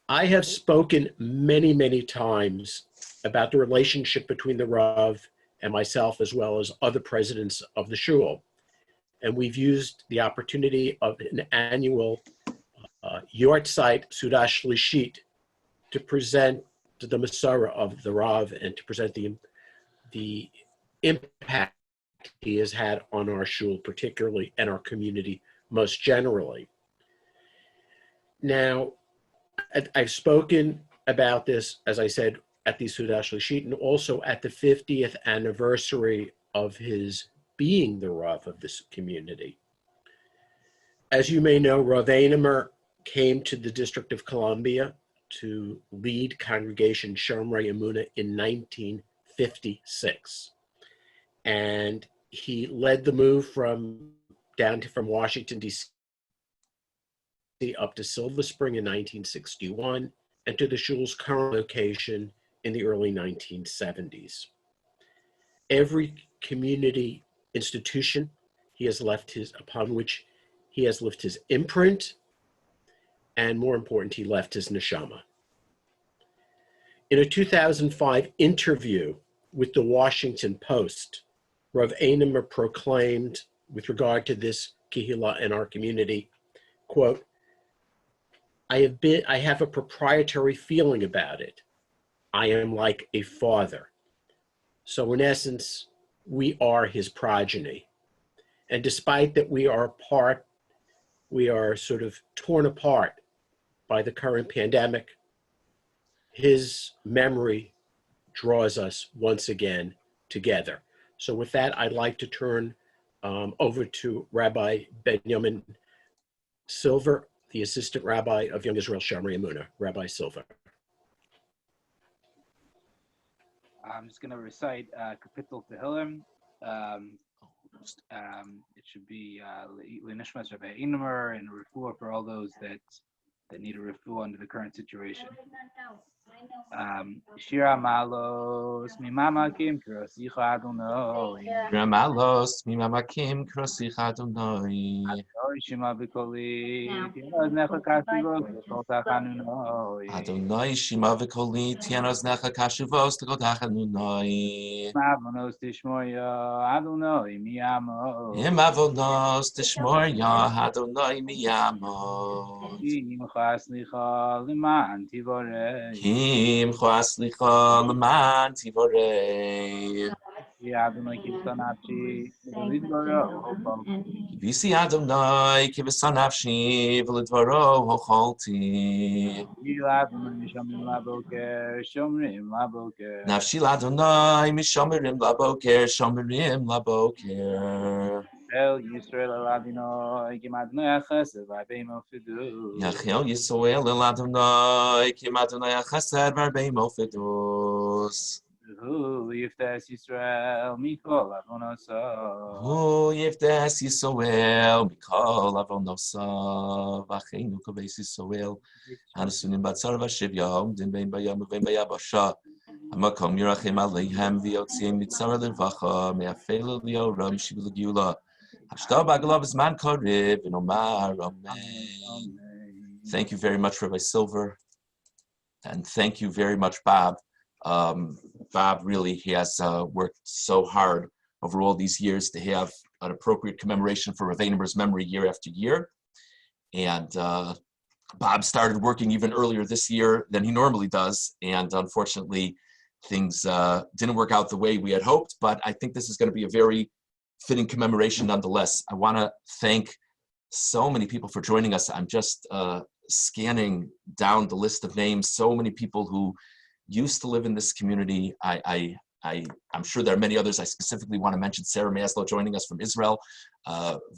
I have spoken many, many times about the relationship between the Rav and myself, as well as other presidents of the shul. And we've used the opportunity of an annual yahrtzeit Sudah Shlishit to present the Masorah of the Rav and to present the impact he has had on our shul particularly and our community most generally. Now, I've spoken about this, as I said, at the Sudah Shlishit and also at the 50th anniversary of his being the Rav of this community. As you may know, Rav Anemer came to the District of Columbia to lead Congregation Shomrei Emunah in 1956. And he led the move from Washington, D.C. up to Silver Spring in 1961 and to the shul's current location in the early 1970s. Every community institution upon which he has left his imprint, and more important, he left his neshama. In a 2005 interview with the Washington Post, Rav Anemer proclaimed, with regard to this kehillah in our community, quote, I have a proprietary feeling about it. I am like a father. So in essence, we are his progeny. And despite that we are sort of torn apart by the current pandemic, his memory draws us once again together. So with that, I'd like to turn over to Rabbi Benjamin Silver, the Assistant Rabbi of Young Israel Shomrei Emunah. Rabbi Silver. I'm just going to recite Kapitel Tehillim. It should be Lenishmas Rabbi Anemer and a refuah for all those that need a refuah under the current situation. Shira malos mimama kim krosicha Adonai. Shira malos mimama kim krosicha Adonai. Adonai shima v'koli tianos necha kashuvos l'kol tachanunoi. Adonai shima v'koli tianos necha kashuvos l'kol tachanunoi. Mavonos tishmoya Adonai miyamo. Im avonos tishmoya Adonai miyamo. Im chaslicha l'man tivorei. Kim chaslicha l'man tivorei. Adonai kivsanavshi v'lidvaro. Visi Adonai kivasanavshi v'lidvaro hocholti. Nafshi l'Adonai mishomerim laboker, shomerim laboker. El Yisrael Adonai kim Adonai chesed v'arbeimo fidus. Yachel Yisrael Adonai kim Adonai chesed v'arbeimo fidus. Hu yiftes Yisrael mikol avonosav. Hu yiftes Yisrael mikol avonosav. V'acheinu koveis Yisrael hanasunim batzar v'shivya omdim bein bayam u'bein bayabasha. Hamakom yirachem aleihem v'yotziem mitzara l'rvacha me'afelu li'ora mishiv l'geula. Thank you very much, Rabbi Silver, and thank you very much, Bob. Bob really has worked so hard over all these years to have an appropriate commemoration for Rav Anemer's memory year after year. And Bob started working even earlier this year than he normally does. And unfortunately, things didn't work out the way we had hoped, but I think this is going to be a very fitting commemoration nonetheless. I want to thank so many people for joining us. I'm just scanning down the list of names. So many people who used to live in this community. I'm sure there are many others. I specifically want to mention Sarah Maslow joining us from Israel.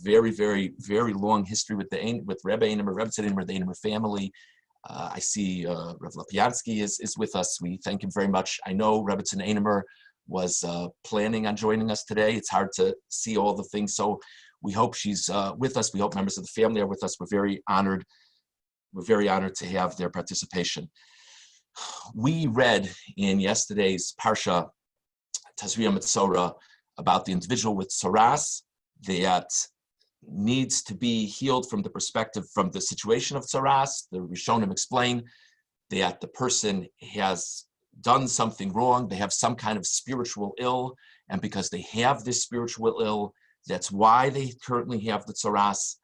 Very, very, very long history with Rabbi Anemer, Rebbetzin Anemer, the Anemer family. I see Rav Lapiansky is with us. We thank him very much. I know Rebbetzin Anemer was planning on joining us today. It's hard to see all the things, so we hope she's with us. We hope members of the family are with us. We're very honored. We're very honored to have their participation. We read in yesterday's Parsha, Tazria Metzora, about the individual with tsaras that needs to be healed from the perspective, from the situation of tsaras. The Rishonim explain that the person has done something wrong, they have some kind of spiritual ill, and because they have this spiritual ill, that's why they currently have the tzaras.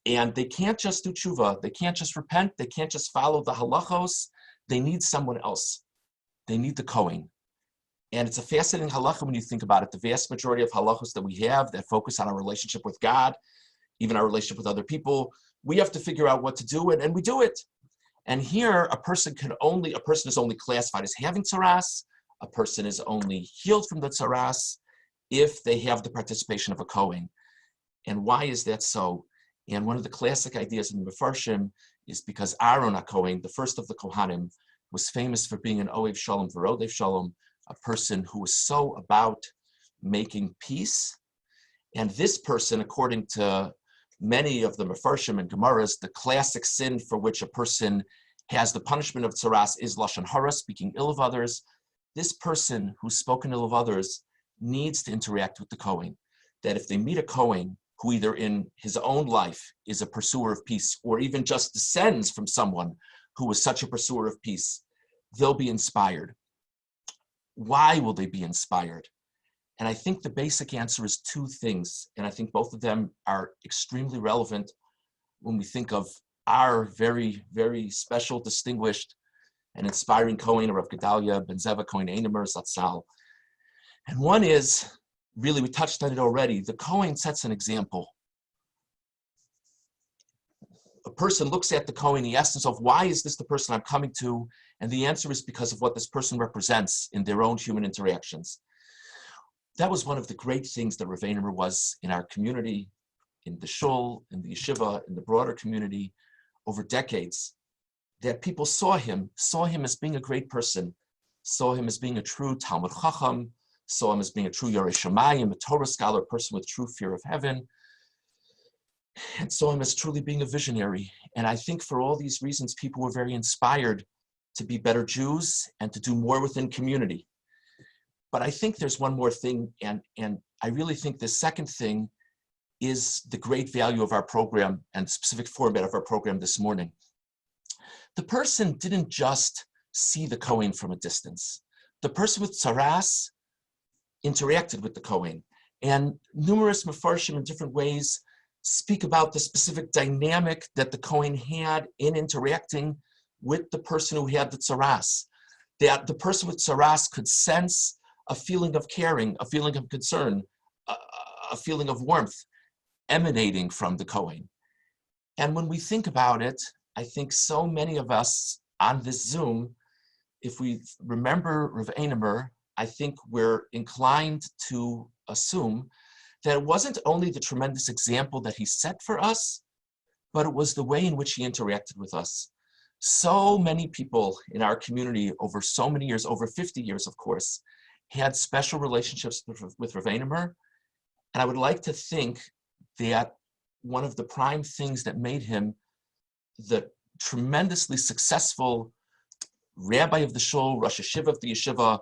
And they can't just do tshuva, they can't just repent, they can't just follow the halachos, they need someone else. They need the Kohen. And it's a fascinating halacha when you think about it. The vast majority of halachos that we have that focus on our relationship with God, even our relationship with other people, we have to figure out what to do, and we do it. And here, a person is only classified as having tzaras, a person is only healed from the tzaras if they have the participation of a Kohen. And why is that so? And one of the classic ideas in the Mefarshim is because Aaron HaKohen, the first of the Kohanim, was famous for being an Ohev Shalom v'Rodev Shalom, a person who was so about making peace. And this person, according to many of the Mefarshim and Gemaras, the classic sin for which a person has the punishment of tzaras is Lashon Hara, speaking ill of others. This person who's spoken ill of others needs to interact with the Kohen. That if they meet a Kohen who either in his own life is a pursuer of peace or even just descends from someone who was such a pursuer of peace, they'll be inspired. Why will they be inspired? And I think the basic answer is two things, and I think both of them are extremely relevant when we think of our very, very special, distinguished, and inspiring Kohen, Rav Gedalia Ben Zeva Kohen Anemer Zatzal. And one is, really, we touched on it already, the Kohen sets an example. A person looks at the Kohen, he asks himself, why is this the person I'm coming to? And the answer is because of what this person represents in their own human interactions. That was one of the great things that Rav Anemer was in our community, in the shul, in the yeshiva, in the broader community, over decades, that people saw him as being a great person, saw him as being a true Talmud Chacham, saw him as being a true Yarei Shamayim, a Torah scholar, a person with true fear of heaven, and saw him as truly being a visionary. And I think for all these reasons, people were very inspired to be better Jews and to do more within community. But I think there's one more thing, and I really think the second thing is the great value of our program and specific format of our program this morning. The person didn't just see the Kohen from a distance. The person with tzaras interacted with the Kohen. And numerous Mefarshim in different ways speak about the specific dynamic that the Kohen had in interacting with the person who had the tzaras. That the person with tzaras could sense a feeling of caring, a feeling of concern, a feeling of warmth emanating from the Kohen. And when we think about it, I think so many of us on this Zoom, if we remember Rav Anemer, I think we're inclined to assume that it wasn't only the tremendous example that he set for us, but it was the way in which he interacted with us. So many people in our community over so many years, over 50 years, of course, had special relationships with Rav Anemer. And I would like to think that one of the prime things that made him the tremendously successful rabbi of the shul, Rosh Hashiva of the yeshiva,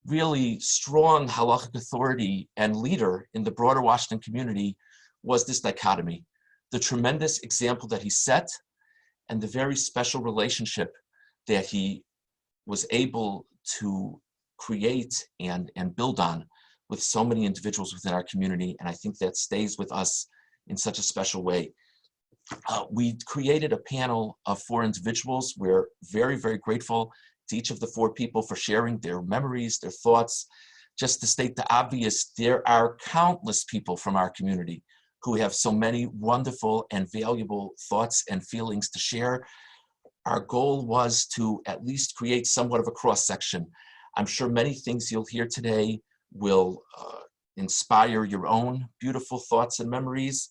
really strong halachic authority and leader in the broader Washington community was this dichotomy. The tremendous example that he set and the very special relationship that he was able to create and build on with so many individuals within our community. And I think that stays with us in such a special way. We created a panel of 4 individuals. We're very, very grateful to each of the 4 people for sharing their memories, their thoughts. Just to state the obvious, there are countless people from our community who have so many wonderful and valuable thoughts and feelings to share. Our goal was to at least create somewhat of a cross-section. I'm sure many things you'll hear today will inspire your own beautiful thoughts and memories.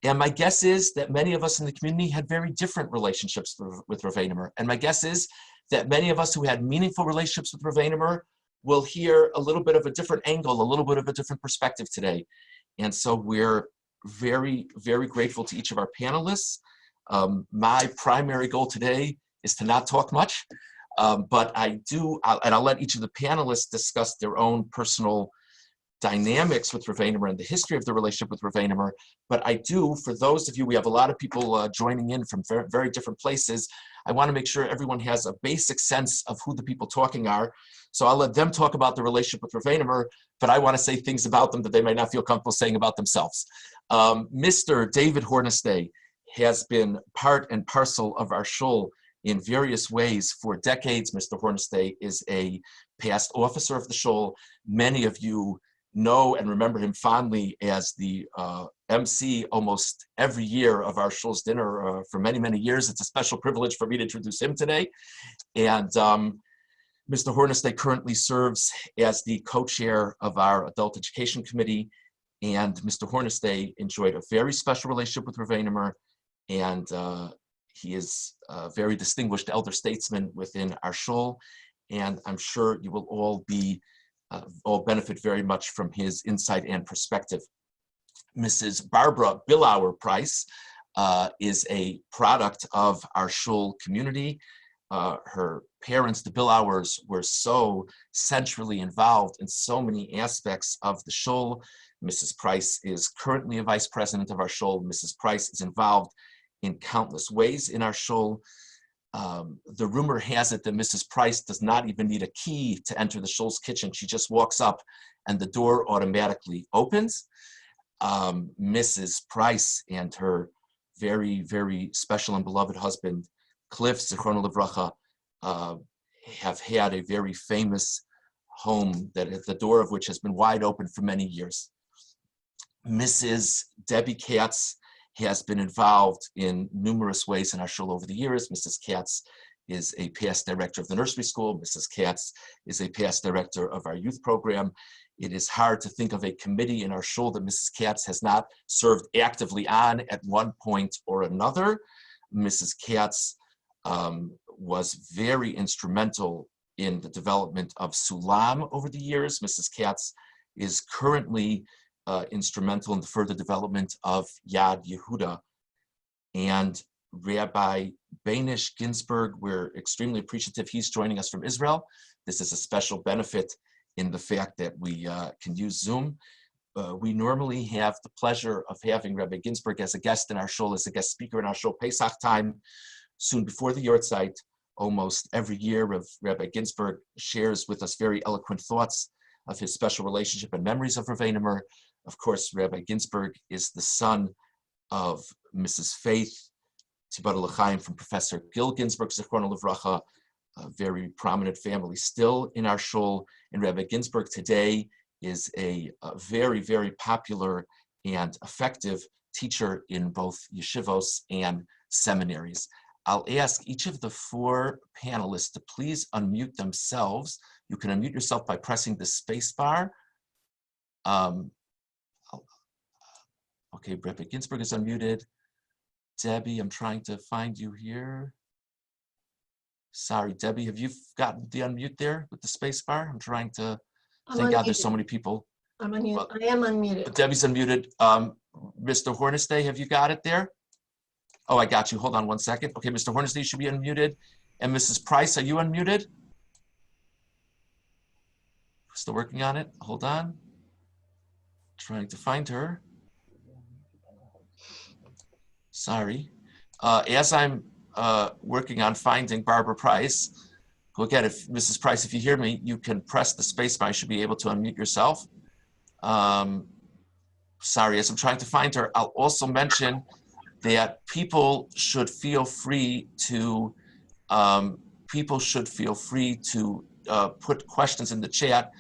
And my guess is that many of us in the community had very different relationships with Rav Anemer. And my guess is that many of us who had meaningful relationships with Rav Anemer will hear a little bit of a different angle, a little bit of a different perspective today. And so we're very, very grateful to each of our panelists. My primary goal today is to not talk much, but and I'll let each of the panelists discuss their own personal dynamics with Rav Anemer and the history of the relationship with Rav Anemer, but I do, for those of you, we have a lot of people joining in from very, very different places. I want to make sure everyone has a basic sense of who the people talking are. So I'll let them talk about the relationship with Rav Anemer, but I want to say things about them that they might not feel comfortable saying about themselves. Mr. David Hornestay has been part and parcel of our shul in various ways for decades. Mr. Hornestay is a past officer of the shul. Many of you know and remember him fondly as the MC almost every year of our shul's dinner for many, many years. It's a special privilege for me to introduce him today. And Mr. Hornestay currently serves as the co-chair of our Adult Education Committee. And Mr. Hornestay enjoyed a very special relationship with Rav Anemer, and he is a very distinguished elder statesman within our shul. And I'm sure you will all benefit very much from his insight and perspective. Mrs. Barbara Billauer Price is a product of our shul community. Her parents, the Billauers, were so centrally involved in so many aspects of the shul. Mrs. Price is currently a vice president of our shul. Mrs. Price is involved in countless ways in our shul. The rumor has it that Mrs. Price does not even need a key to enter the shul's kitchen. She just walks up and the door automatically opens. Mrs. Price and her very, very special and beloved husband, Cliff, Zichrono Livracha, have had a very famous home that the door of which has been wide open for many years. Mrs. Debbie Katz has been involved in numerous ways in our shul over the years. Mrs. Katz is a past director of the nursery school. Mrs. Katz is a past director of our youth program. It is hard to think of a committee in our shul that Mrs. Katz has not served actively on at one point or another. Mrs. Katz was very instrumental in the development of Sulam over the years. Mrs. Katz is currently instrumental in the further development of Yad Yehuda. And Rabbi Beinish Ginsburg, we're extremely appreciative he's joining us from Israel. This is a special benefit in the fact that we can use Zoom. We normally have the pleasure of having Rabbi Ginsburg as a guest in our shul, as a guest speaker in our shul Pesach time, soon before the yahrtzeit. Almost every year, Rabbi Ginsburg shares with us very eloquent thoughts of his special relationship and memories of Rav Anemer. Of course, Rabbi Ginsburg is the son of Mrs. Faith Tibat L'chaim from Professor Gil Ginsburg, Zichrono Livracha, a very prominent family still in our shul. And Rabbi Ginsburg today is a very, very popular and effective teacher in both yeshivos and seminaries. I'll ask each of the four panelists to please unmute themselves. You can unmute yourself by pressing the space bar. Okay, Rabbi Ginsburg is unmuted. Debbie, I'm trying to find you here. Sorry, Debbie, have you gotten the unmute there with the space bar? I'm trying to, thank God there's so many people. I'm unmuted. Well, I am unmuted. Debbie's unmuted. Mr. Hornestay, have you got it there? Oh, I got you. Hold on one second. Okay, Mr. Hornestay, you should be unmuted. And Mrs. Price, are you unmuted? Still working on it. Hold on. Trying to find her. Sorry. As I'm working on finding Barbara Price, go again, if Mrs. Price, if you hear me, you can press the space bar. You should be able to unmute yourself. Sorry, as I'm trying to find her, I'll also mention that people should feel free to put questions in the chat.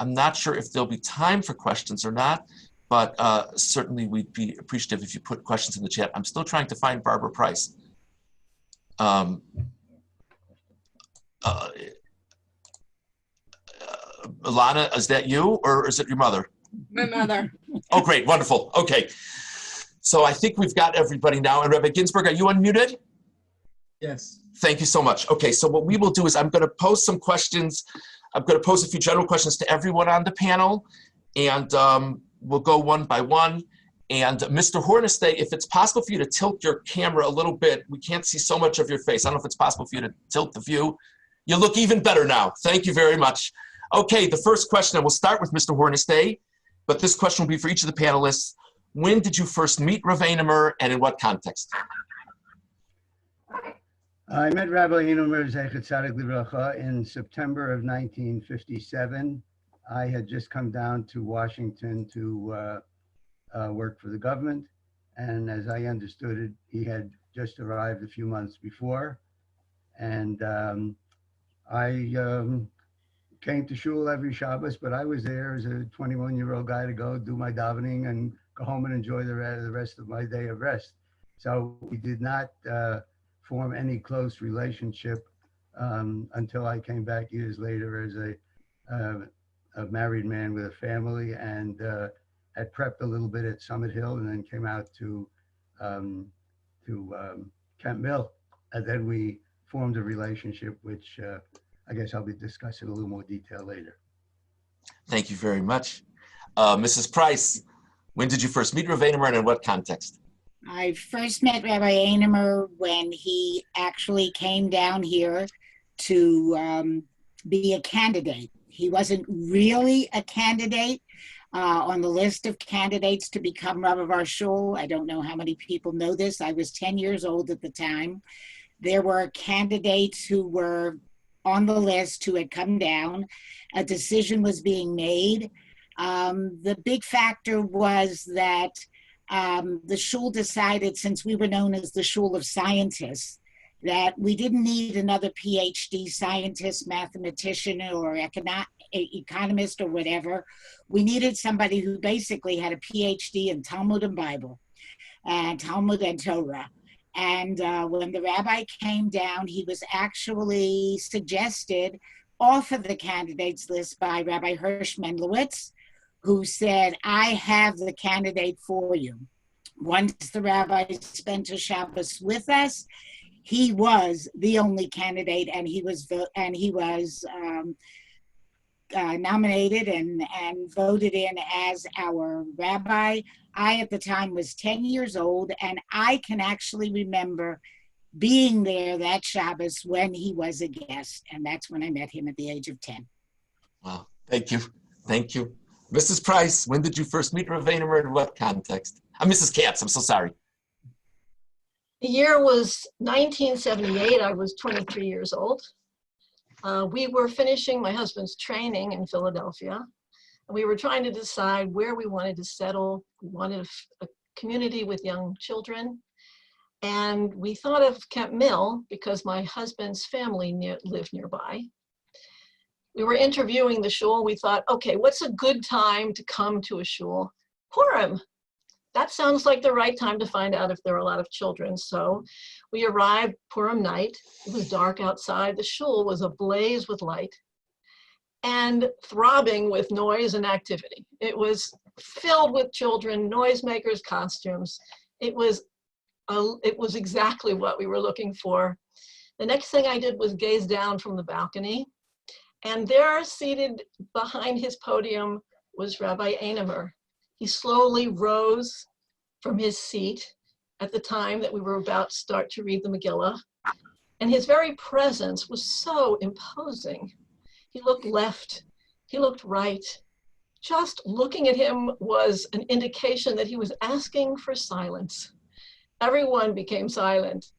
I'm not sure if there'll be time for questions or not, but certainly we'd be appreciative if you put questions in the chat. I'm still trying to find Barbara Price. Alana, is that you or is it your mother? My mother. Oh, great, wonderful. Okay. So I think we've got everybody now. And Rabbi Ginsburg, are you unmuted? Yes. Thank you so much. Okay, so what we will do is I'm going to pose some questions. I'm going to pose a few general questions to everyone on the panel, and we'll go one by one. And Mr. Hornestay, if it's possible for you to tilt your camera a little bit, we can't see so much of your face. I don't know if it's possible for you to tilt the view. You look even better now. Thank you very much. Okay, the first question, and we'll start with Mr. Hornestay. but this question will be for each of the panelists. When did you first meet Rav Anemer and in what context? I met Rabbi Anemer in September of 1957. I had just come down to Washington to work for the government. And as I understood it, he had just arrived a few months before. And I came to shul every Shabbos, but I was there as a 21-year-old guy to go do my davening and go home and enjoy the rest of my day of rest. So we did not form any close relationship until I came back years later as a married man with a family, and had prepped a little bit at Summit Hill and then came out to Kent Mill. And then we formed a relationship, which I guess I'll be discussing in a little more detail later. Thank you very much. Mrs. Price, when did you first meet Rav Anemer and in what context? I first met Rabbi Anemer when he actually came down here to be a candidate. He wasn't really a candidate on the list of candidates to become Rav of our shul. I don't know how many people know this. I was 10 years old at the time. There were candidates who were on the list who had come down. A decision was being made. The big factor was that the shul decided, since we were known as the shul of scientists, that we didn't need another PhD scientist, mathematician, or economist or whatever. We needed somebody who basically had a PhD in Talmud and Bible, and Talmud and Torah. And when the rabbi came down, he was actually suggested off of the candidates list by Rabbi Hirsch Mendelowitz, who said, I have the candidate for you. Once the rabbi spent a Shabbos with us, he was the only candidate, and he was nominated and voted in as our rabbi. I, at the time, was 10 years old, and I can actually remember being there that Shabbos when he was a guest, and that's when I met him at the age of 10. Wow, thank you, thank you. Mrs. Price, when did you first meet Rav Anemer and in what context? Mrs. Katz, I'm so sorry. The year was 1978. I was 23 years old. We were finishing my husband's training in Philadelphia. And we were trying to decide where we wanted to settle. We wanted a community with young children. And we thought of Kent Mill because my husband's family lived nearby. We were interviewing the shul. We thought, okay, what's a good time to come to a shul? Purim. That sounds like the right time to find out if there are a lot of children. So we arrived Purim night. It was dark outside. The shul was ablaze with light and throbbing with noise and activity. It was filled with children, noisemakers, costumes. It was exactly what we were looking for. The next thing I did was gaze down from the balcony, and there, seated behind his podium, was Rabbi Anemer. He slowly rose from his seat at the time that we were about to start to read the Megillah, and his very presence was so imposing. He looked left, he looked right. Just looking at him was an indication that he was asking for silence. Everyone became silent.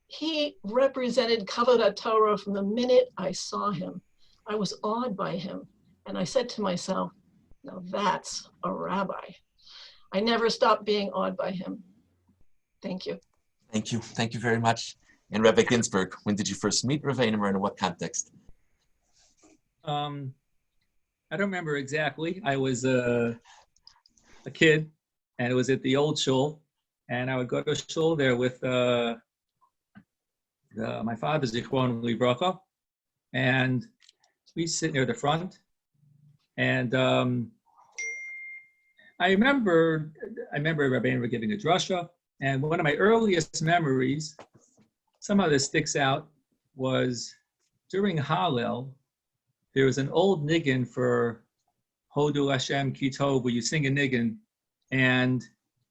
He represented Kavod HaTorah from the minute I saw him. I was awed by him, and I said to myself, now that's a rabbi. I never stopped being awed by him. Thank you. Thank you. Thank you very much. And Rabbi Ginsburg, when did you first meet Rav Anemer and in what context? I don't remember exactly. I was a kid, and it was at the old shul, and I would go to shul there with my father, Zichron Livracha, and we sit near the front. And I remember Rabbi Anemer giving a drasha, and one of my earliest memories, somehow this sticks out, was during Hallel, there was an old niggin for Hodu Hashem Ki Tov, where you sing a niggin, and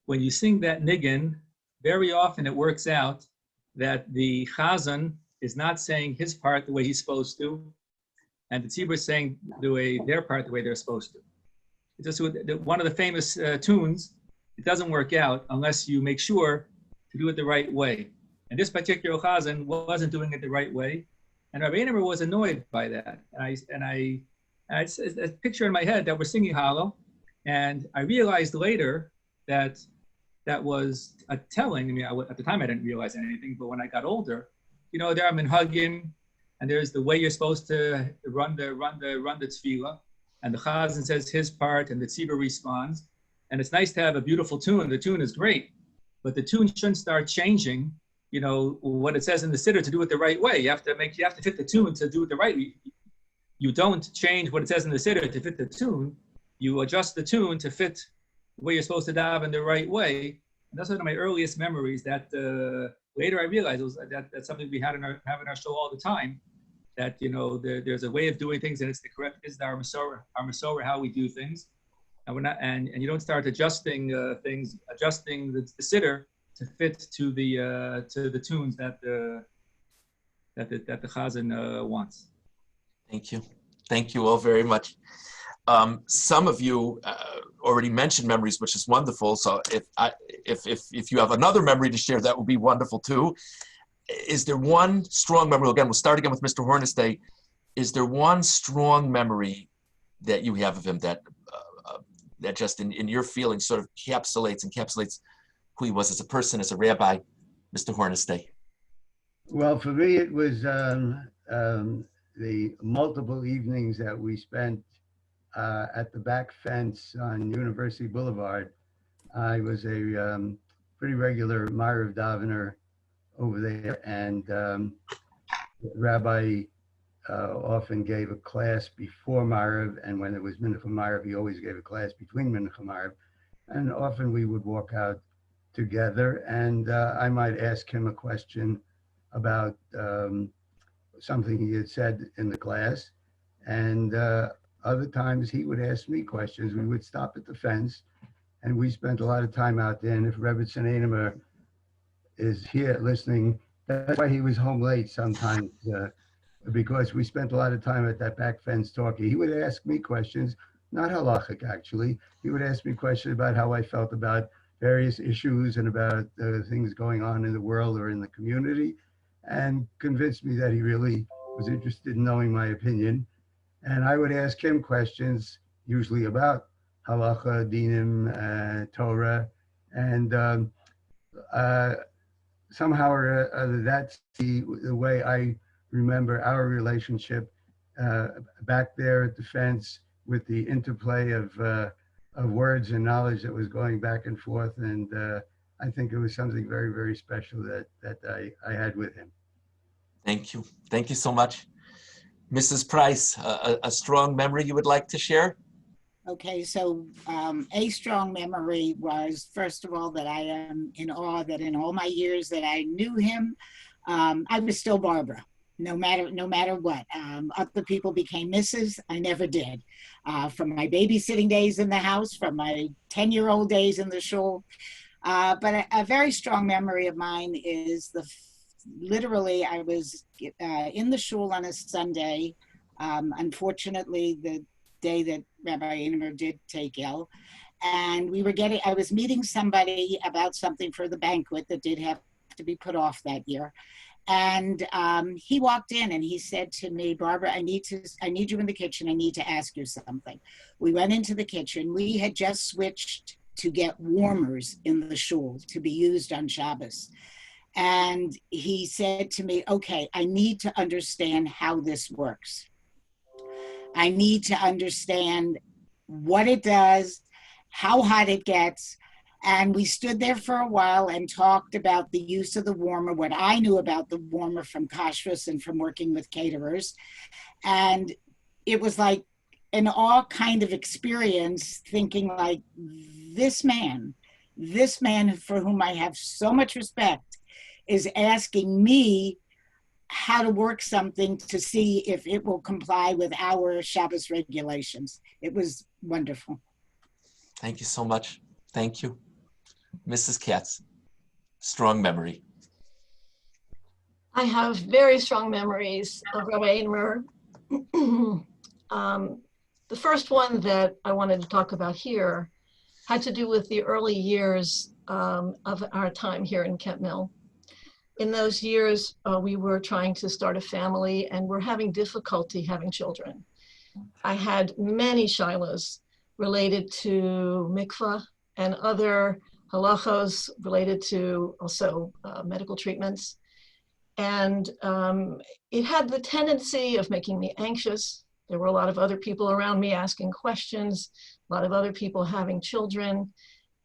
when you sing that niggin, very often it works out that the chazan is not saying his part the way he's supposed to, and the tzibur is saying their part the way they're supposed to. just one of the famous tunes, it doesn't work out unless you make sure to do it the right way. And this particular chazan wasn't doing it the right way. And Rabbi Anemer was annoyed by that. And I a picture in my head that we're singing Hallel. And I realized later that that was a telling. I mean, at the time I didn't realize anything, but when I got older, there I'm in hugging, and there's the way you're supposed to run the tefillah, and the chazan says his part, and the tzibur responds. And it's nice to have a beautiful tune. The tune is great, but the tune shouldn't start changing, what it says in the siddur to do it the right way. You have to fit the tune to do it the right way. You don't change what it says in the siddur to fit the tune. You adjust the tune to fit the way you're supposed to daven the right way. And that's one of my earliest memories that later I realized that's something we have in our show all the time, that, there's a way of doing things, and it's the correct, is our Masorah, how we do things. And we're not, and you don't start adjusting adjusting the siddur to fit to the tunes that the chazan wants. Thank you all very much. Some of you already mentioned memories, which is wonderful. So if you have another memory to share, that would be wonderful too. Is there one strong memory? Again, we'll start again with Mr. Hornestay. Is there one strong memory that you have of him that just in your feelings sort of encapsulates who he was as a person, as a rabbi, Mr. Hornestay? Well, for me, it was the multiple evenings that we spent at the back fence on University Boulevard. I was a pretty regular HaRav davener over there, and Rabbi often gave a class before HaRav, and when it was Mincha HaRav, he always gave a class between Mincha HaRav, and often we would walk out together, and I might ask him a question about something he had said in the class, and other times he would ask me questions. We would stop at the fence, and we spent a lot of time out there. And if Rabbi Anemer is here listening, that's why he was home late sometimes, because we spent a lot of time at that back fence talking. He would ask me questions, not halachic actually. He would ask me questions about how I felt about various issues and about things going on in the world or in the community, and convinced me that he really was interested in knowing my opinion. And I would ask him questions, usually about halacha, dinim, Torah, and somehow or other, that's the way I remember our relationship back there at the fence, with the interplay of words and knowledge that was going back and forth. And I think it was something very, very special that I had with him. Thank you so much. Mrs. Price, a strong memory you would like to share? Okay, so a strong memory was, first of all, that I am in awe that in all my years that I knew him, I was still Barbara, no matter what. Other people became Mrs. I never did. From my babysitting days in the house, from my 10-year-old days in the shul. But a very strong memory of mine is literally I was in the shul on a Sunday, unfortunately the day that Rabbi Anemer did take ill, and I was meeting somebody about something for the banquet that did have to be put off that year. And he walked in and he said to me, Barbara, I need you in the kitchen. I need to ask you something. We went into the kitchen. We had just switched to get warmers in the shul to be used on Shabbos. And he said to me, okay, I need to understand how this works. I need to understand what it does, how hot it gets. And we stood there for a while and talked about the use of the warmer, what I knew about the warmer from kashrus and from working with caterers. And it was like an awe kind of experience, thinking like, this man for whom I have so much respect is asking me how to work something to see if it will comply with our Shabbos regulations. It was wonderful. Thank you so much. Thank you. Mrs. Katz, strong memory. I have very strong memories of Rabbi Anemer. The first one that I wanted to talk about here had to do with the early years of our time here in Kent Mill. In those years, we were trying to start a family and we're having difficulty having children. I had many shilas related to mikvah and other halachos related to also medical treatments. And it had the tendency of making me anxious. There were a lot of other people around me asking questions, a lot of other people having children.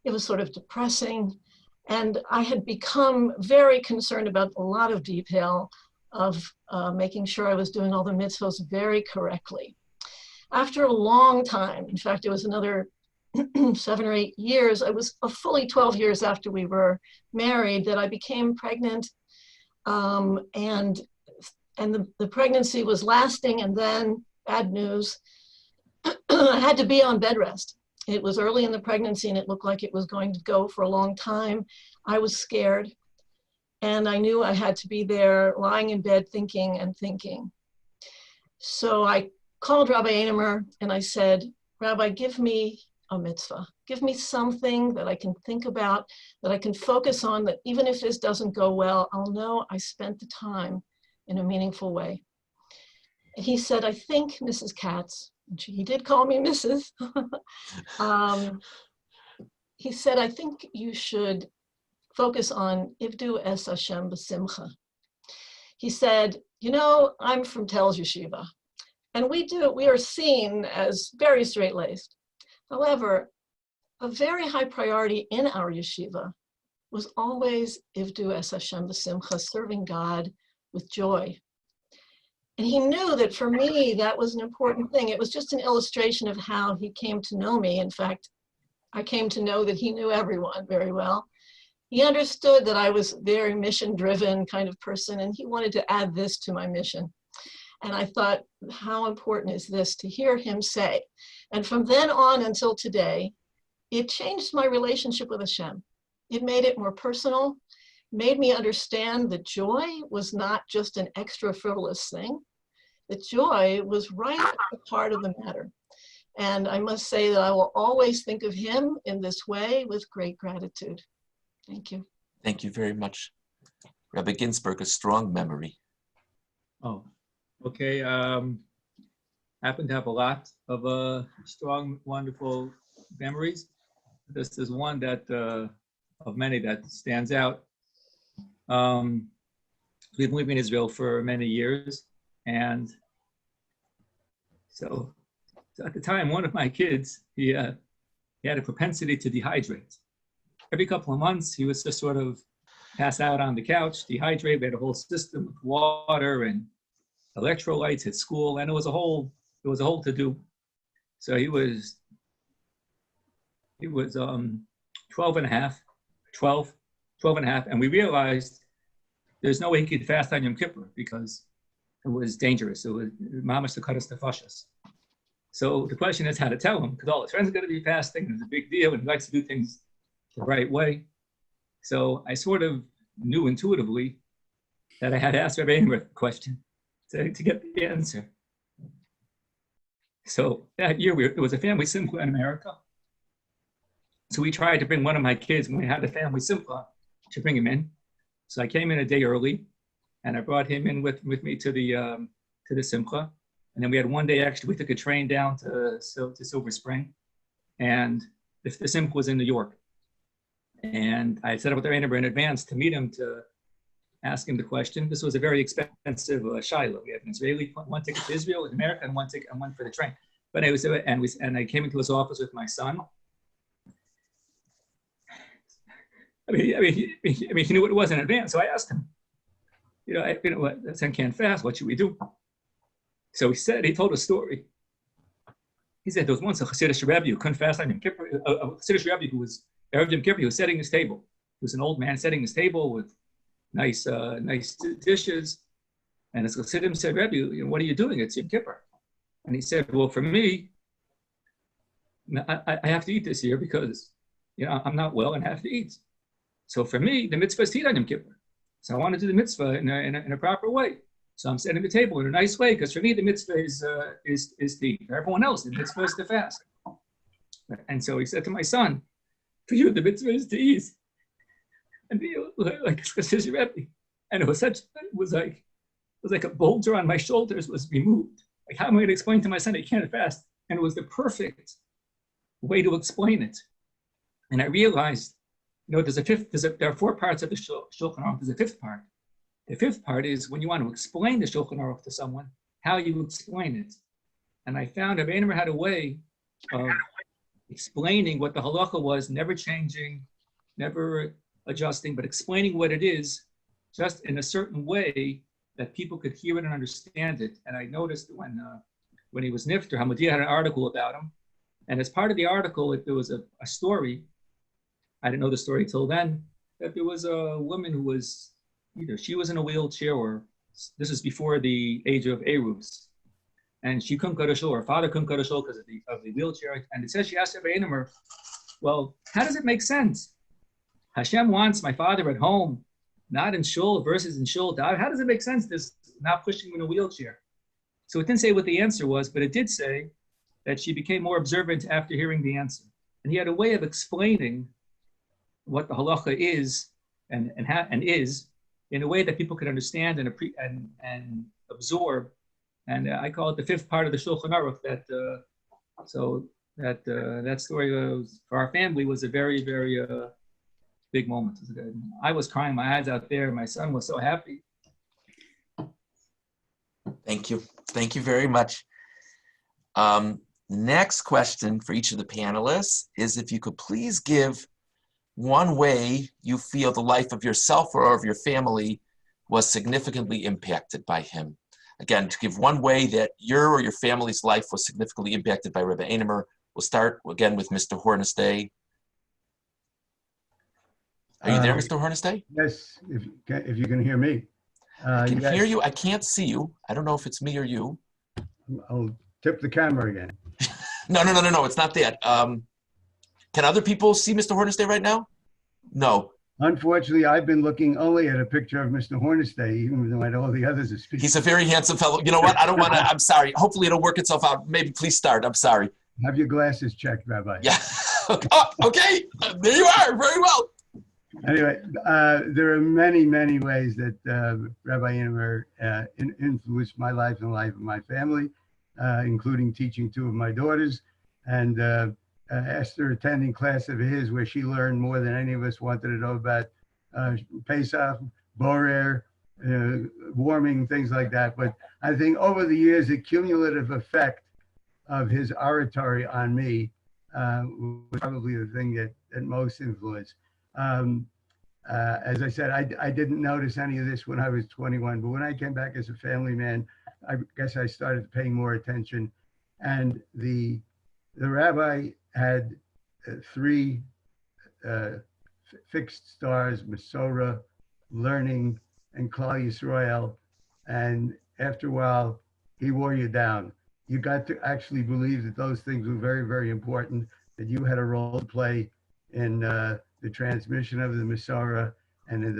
It was sort of depressing. And I had become very concerned about a lot of detail of making sure I was doing all the mitzvahs very correctly. After a long time, in fact, it was another 7 or 8 years, I was fully 12 years after we were married that I became pregnant. And the pregnancy was lasting, and then bad news. I had to be on bed rest. It was early in the pregnancy and it looked like it was going to go for a long time. I was scared and I knew I had to be there lying in bed thinking and thinking. So I called Rabbi Anemer and I said, Rabbi, give me a mitzvah. Give me something that I can think about, that I can focus on, that even if this doesn't go well, I'll know I spent the time in a meaningful way. And he said, I think Mrs. Katz, and he did call me Mrs. He said, I think you should focus on Ivdu es Hashem b'simcha. He said, you know, I'm from Tel's Yeshiva, and we are seen as very straight-laced. However, a very high priority in our yeshiva was always Ivdu es Hashem b'simcha, serving God with joy. And he knew that for me, that was an important thing. It was just an illustration of how he came to know me. In fact, I came to know that he knew everyone very well. He understood that I was a very mission-driven kind of person, and he wanted to add this to my mission. And I thought, how important is this to hear him say? And from then on until today, it changed my relationship with Hashem. It made it more personal, made me understand that joy was not just an extra frivolous thing, that joy was right at the heart of the matter. And I must say that I will always think of him in this way with great gratitude. Thank you. Thank you very much. Rabbi Ginsburg, a strong memory. Oh, okay. Happen to have a lot of strong, wonderful memories. This is one that, of many that stands out. We've been living in Israel for many years. And so at the time, one of my kids, he had a propensity to dehydrate. Every couple of months, he would just sort of pass out on the couch, dehydrate. We had a whole system of water and electrolytes at school, and it was a whole to-do. So he was 12 and a half, and we realized there's no way he could fast on Yom Kippur because it was dangerous. It was mamash to cut us nefashos. So the question is how to tell him, because all his friends are going to be fasting, and it's a big deal, and he likes to do things the right way. So I sort of knew intuitively that I had to ask Rabbi Anemer the question to get the answer. So that year, it was a family simcha in America. So we tried to bring one of my kids, when we had a family simcha, to bring him in. So I came in a day early, and I brought him in with me to the simcha. And then we had one day extra. We took a train down to Silver Spring, and the simcha was in New York. And I set up with Anemer in advance to meet him to ask him the question. This was a very expensive shiloh. We had an Israeli one ticket to Israel, an American one ticket, and one for the train. But it was, and I came into his office with my son. I mean, he knew what it was in advance. So I asked him, that son can't fast. What should we do? So he told a story. He said there was once a Hasidic Rabbi who couldn't fast on Yom Kippur. A Hasidic Rabbi who was Erev Yom Kippur. He was setting his table. He was an old man setting his table with nice dishes. And his Hasidim said, Rabbi, what are you doing? It's Yom Kippur. And he said, well, for me, I have to eat this year because I'm not well and have to eat. So for me, the mitzvah is to eat on Yom Kippur. So I want to do the mitzvah in a proper way. So I'm setting the table in a nice way, because for me, the mitzvah is to eat. For everyone else, the mitzvah is to fast. And so he said to my son, for you, the mitzvah is to eat. And like says Rabbi. And it was like a boulder on my shoulders was removed. Like, how am I going to explain to my son he can't fast? And it was the perfect way to explain it. And I realized, there are 4 parts of the Shulchan Aruch. There's a 5th part. The 5th part is when you want to explain the Shulchan Aruch to someone, how you explain it. And I found that Anemer had a way of explaining what the halacha was, never changing, never adjusting, but explaining what it is just in a certain way that people could hear it and understand it. And I noticed when he was nifter, Hamodia had an article about him. And as part of the article, there was a story, I didn't know the story till then, that there was a woman who was, either she was in a wheelchair, or this is before the age of Eruvs, and she couldn't go to shul, her father couldn't go to shul because of the wheelchair. And it says, she asked Rabbi Anemer, well, how does it make sense? Hashem wants my father at home, not in shul, versus in shul. How does it make sense, this not pushing him in a wheelchair? So it didn't say what the answer was, but it did say that she became more observant after hearing the answer. And he had a way of explaining what the halacha is and is in a way that people could understand and absorb. And I call it the 5th part of the Shulchan Aruch. That story for our family was a very, very big moment. I was crying my eyes out there. My son was so happy. Thank you. Thank you very much. Next question for each of the panelists is if you could please give one way you feel the life of yourself or of your family was significantly impacted by him. Again, to give one way that your or your family's life was significantly impacted by Rabbi Anemer. We'll start again with Mr. Hornestay. Are you there, Mr. Hornestay? Yes, if you can hear me. I can hear you. I can't see you. I don't know if it's me or you. I'll tip the camera again. No. It's not that. Can other people see Mr. Hornestay right now? No. Unfortunately, I've been looking only at a picture of Mr. Hornestay, even though I know all the others are speaking. He's a very handsome fellow. You know what? I don't want to. I'm sorry. Hopefully it'll work itself out. Maybe please start. I'm sorry. Have your glasses checked, Rabbi. Yeah. Oh, okay. There you are. Very well. Anyway, there are many, many ways that Rabbi Anemer influenced my life and the life of my family, including teaching 2 of my daughters, and Esther attending class of his where she learned more than any of us wanted to know about Pesach, Borer, warming, things like that. But I think over the years, the cumulative effect of his oratory on me was probably the thing that most influenced. As I said, I didn't notice any of this when I was 21, but when I came back as a family man, I guess I started paying more attention. And the rabbi had 3 fixed stars: Masorah, learning, and Klal Yisrael. And after a while, he wore you down. You got to actually believe that those things were very, very important, that you had a role to play in the transmission of the Masorah and in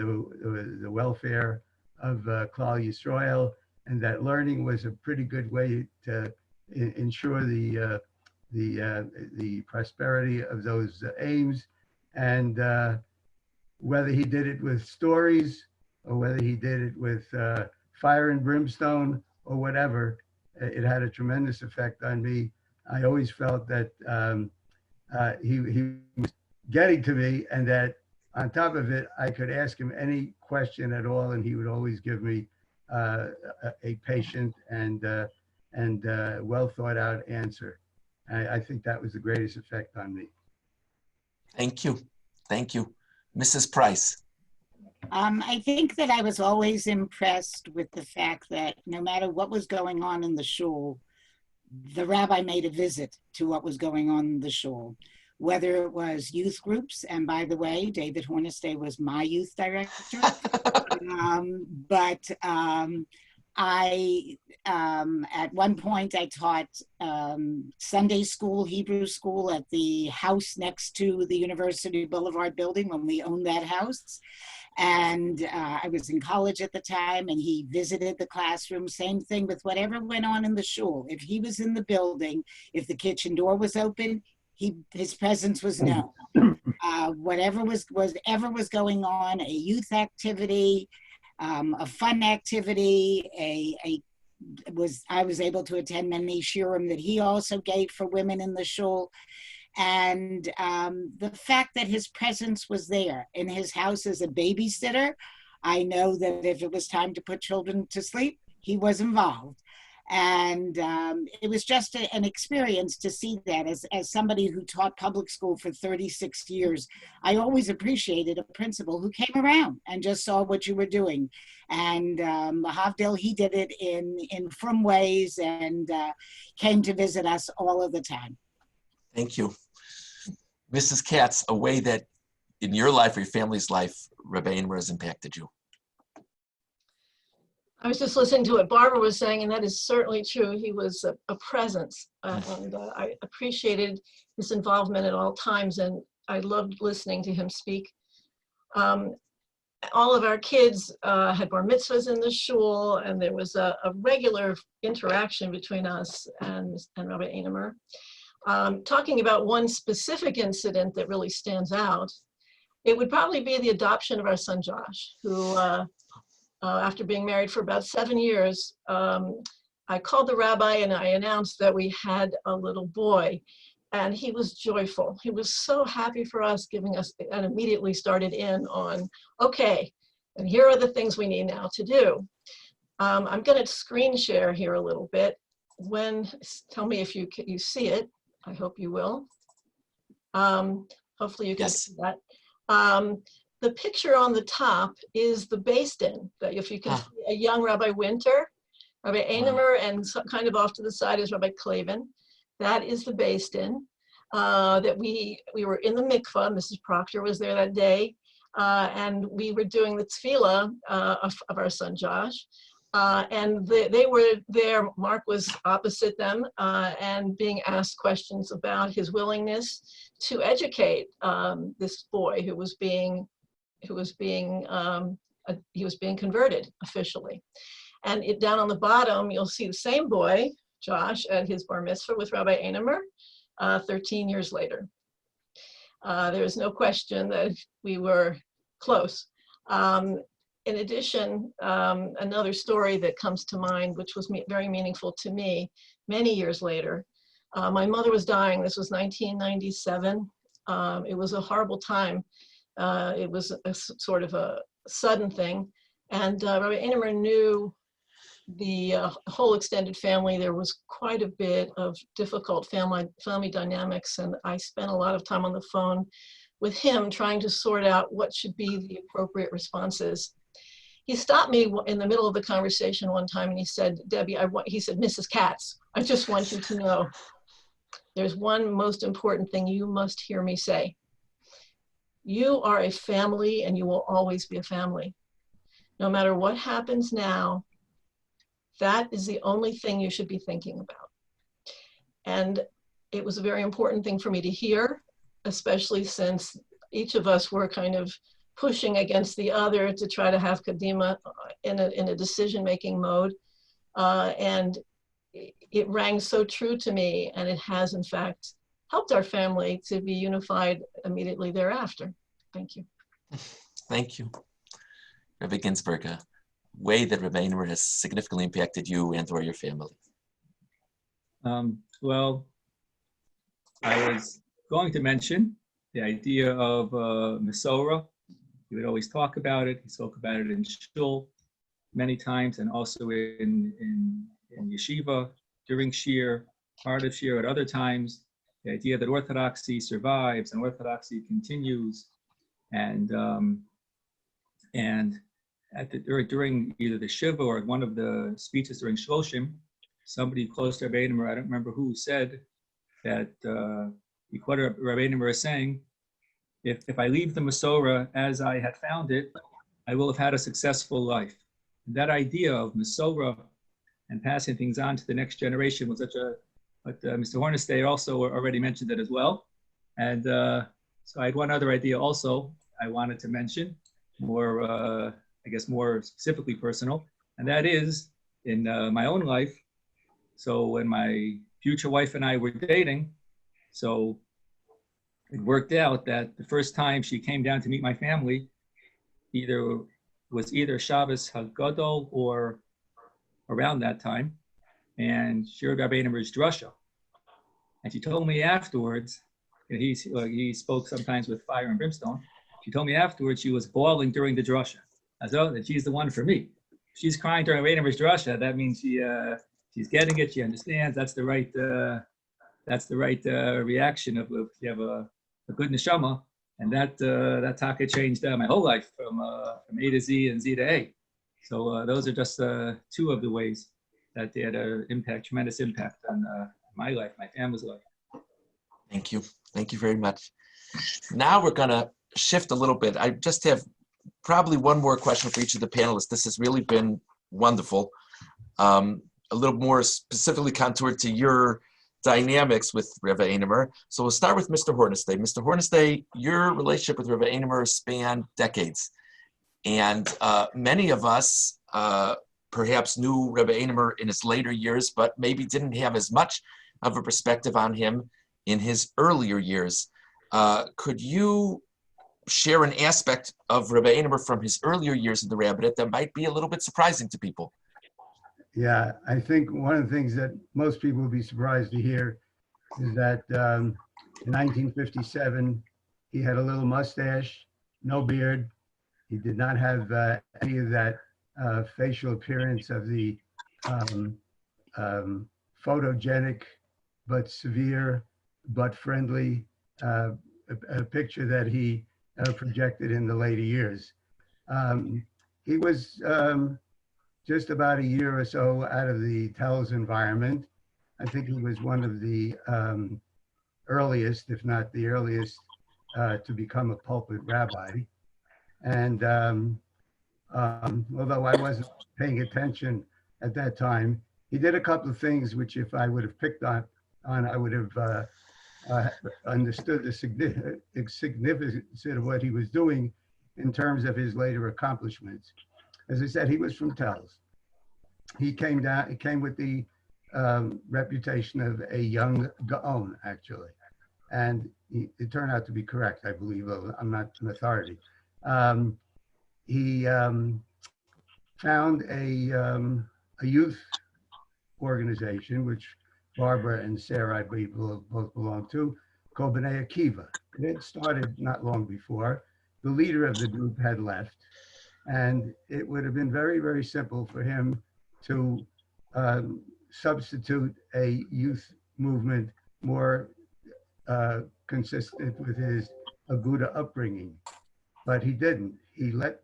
the welfare of Klal Yisrael, and that learning was a pretty good way to ensure the prosperity of those aims. And whether he did it with stories or whether he did it with fire and brimstone or whatever, it had a tremendous effect on me. I always felt that he was getting to me, and that on top of it, I could ask him any question at all, and he would always give me a patient and well thought out answer. I think that was the greatest effect on me. Thank you. Thank you. Mrs. Price. I think that I was always impressed with the fact that no matter what was going on in the shul, the rabbi made a visit to what was going on in the shul, whether it was youth groups. And by the way, David Hornestay was my youth director. At one point I taught Sunday school, Hebrew school at the house next to the University Boulevard building when we owned that house. And I was in college at the time, and he visited the classroom. Same thing with whatever went on in the shul. If he was in the building, if the kitchen door was open, his presence was known. Whatever was going on, a youth activity, a fun activity, I was able to attend many shiurim that he also gave for women in the shul. And the fact that his presence was there in his house as a babysitter, I know that if it was time to put children to sleep, he was involved. And it was just an experience to see that. As somebody who taught public school for 36 years, I always appreciated a principal who came around and just saw what you were doing. And Havdil, he did it in frum ways and came to visit us all of the time. Thank you. Mrs. Katz, a way that in your life or your family's life, Rabbi Anemer has impacted you. I was just listening to what Barbara was saying, and that is certainly true. He was a presence, and I appreciated his involvement at all times, and I loved listening to him speak. All of our kids had bar mitzvahs in the shul, and there was a regular interaction between us and Rabbi Anemer. Talking about one specific incident that really stands out, it would probably be the adoption of our son Josh, who after being married for about 7 years, I called the rabbi and I announced that we had a little boy, and he was joyful. He was so happy for us, giving us, and immediately started in on, okay, and here are the things we need now to do. I'm going to screen share here a little bit. Tell me if you see it. I hope you will. Hopefully you can see that. The picture on the top is the Din. That if you can see a young Rabbi Winter, Rabbi Anemer, and kind of off to the side is Rabbi Clavin. That is the Din. That we were in the mikvah. Mrs. Proctor was there that day, and we were doing the tefillah of our son Josh. And they were there, Mark was opposite them, and being asked questions about his willingness to educate this boy who was being converted officially. And down on the bottom, you'll see the same boy, Josh, at his bar mitzvah with Rabbi Anemer 13 years later. There is no question that we were close. In addition, another story that comes to mind, which was very meaningful to me many years later. My mother was dying. This was 1997. It was a horrible time. It was a sort of a sudden thing. And Rabbi Anemer knew the whole extended family. There was quite a bit of difficult family dynamics. And I spent a lot of time on the phone with him trying to sort out what should be the appropriate responses. He stopped me in the middle of the conversation one time and he said, Debbie, he said, Mrs. Katz, I just want you to know there's one most important thing you must hear me say. You are a family and you will always be a family. No matter what happens now, that is the only thing you should be thinking about. And it was a very important thing for me to hear, especially since each of us were kind of pushing against the other to try to have Kadima in a decision-making mode. And it rang so true to me, and it has in fact helped our family to be unified immediately thereafter. Thank you. Thank you. Rabbi Ginsburg, a way that Rabbi Anemer has significantly impacted you and or your family. Well, I was going to mention the idea of Mesorah. He would always talk about it. He spoke about it in shul many times, and also in yeshiva, during shir, part of shir at other times. The idea that orthodoxy survives and orthodoxy continues. And during either the shiva or one of the speeches during Shloshim, somebody close to Rabbi Anemer, I don't remember who, said that he quoted Rabbi Anemer as saying, if I leave the Mesorah as I had found it, I will have had a successful life. And that idea of Mesorah and passing things on to the next generation was such a, but Mr. Hornestay also already mentioned it as well. And so I had one other idea also I wanted to mention, I guess, more specifically personal, and that is in my own life. So when my future wife and I were dating, so it worked out that the first time she came down to meet my family, was either Shabbos Hagadol or around that time, and she heard Rabbi Anemer's drasha, and she told me afterwards. He spoke sometimes with fire and brimstone. She told me afterwards she was bawling during the drasha, as though that she's the one for me. She's crying during Rabbi Anemer's drasha. That means she's getting it. She understands. That's the right reaction of if you have a good neshama, and that taka changed my whole life from A to Z and Z to A. So those are just two of the ways that they had a tremendous impact on my life, my family's life. Thank you. Thank you very much. Now we're going to shift a little bit. I just have probably one more question for each of the panelists. This has really been wonderful. A little more specifically contoured to your dynamics with Rabbi Anemer. So we'll start with Mr. Hornestay. Mr. Hornestay, your relationship with Rabbi Anemer spanned decades. And many of us perhaps knew Rabbi Anemer in his later years, but maybe didn't have as much of a perspective on him in his earlier years. Could you share an aspect of Rabbi Anemer from his earlier years in the rabbinate that might be a little bit surprising to people? Yeah, I think one of the things that most people will be surprised to hear is that in 1957, he had a little mustache, no beard. He did not have any of that facial appearance of the photogenic but severe but friendly a picture that he projected in the later years. He was just about a year or so out of the Telz environment. I think he was one of the earliest, if not the earliest, to become a pulpit rabbi. And although I wasn't paying attention at that time, he did a couple of things which, if I would have picked on I would have understood the significance of what he was doing in terms of his later accomplishments. As I said, he was from Telz. He came with the reputation of a young Gaon, actually. And it turned out to be correct, I believe, though I'm not an authority. He found a youth organization, which Barbara and Sarah, I believe, both belong to, called B'nai Akiva. It had started not long before. The leader of the group had left, and it would have been very, very simple for him to substitute a youth movement more consistent with his Aguda upbringing. But he didn't. He let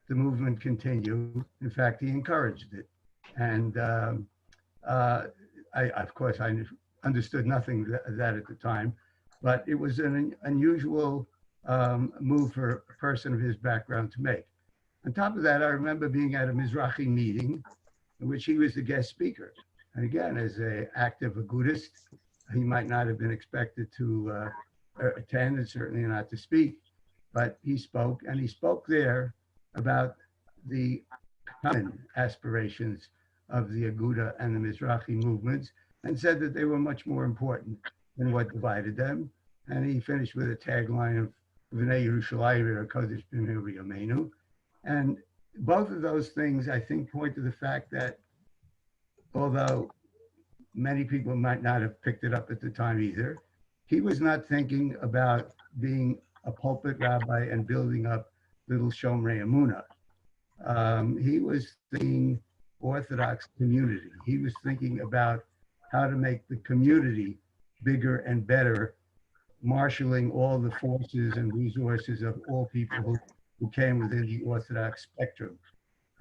the movement continue. In fact, he encouraged it. And of course, I understood nothing of that at the time, but it was an unusual move for a person of his background to make. On top of that, I remember being at a Mizrahi meeting in which he was the guest speaker. And again, as an active Agudist, he might not have been expected to attend and certainly not to speak, but he spoke, and he spoke there about the common aspirations of the Aguda and the Mizrahi movements, and said that they were much more important than what divided them. And he finished with a tagline of V'nei Yerushalayim Kodesh B'nei Yameinu. And both of those things, I think, point to the fact that although many people might not have picked it up at the time either, he was not thinking about being a pulpit rabbi and building up little Shomrei Emunah. He was thinking Orthodox community. He was thinking about how to make the community bigger and better, marshaling all the forces and resources of all people who came within the Orthodox spectrum.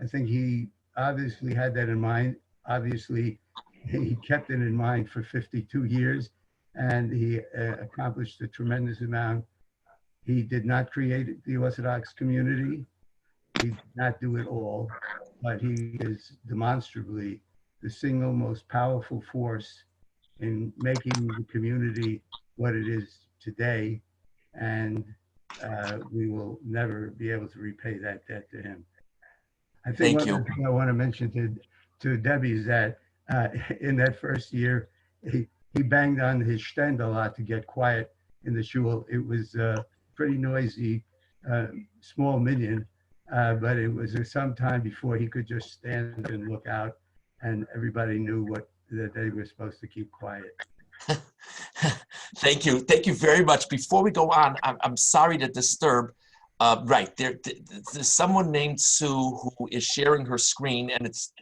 I think he obviously had that in mind. Obviously, he kept it in mind for 52 years, and he accomplished a tremendous amount. He did not create the Orthodox community. He did not do it all, but he is demonstrably the single most powerful force in making the community what it is today. And we will never be able to repay that debt to him. I think Thank one you. other thing I want to mention to Debbie is that in that first year, he banged on his shtend a lot to get quiet in the shul. It was pretty noisy, small minyan, but it was some time before he could just stand and look out, and everybody knew that they were supposed to keep quiet. Thank you. Thank you very much. Before we go on, I'm sorry to disturb. Right, there's someone named Sue who is sharing her screen, and it's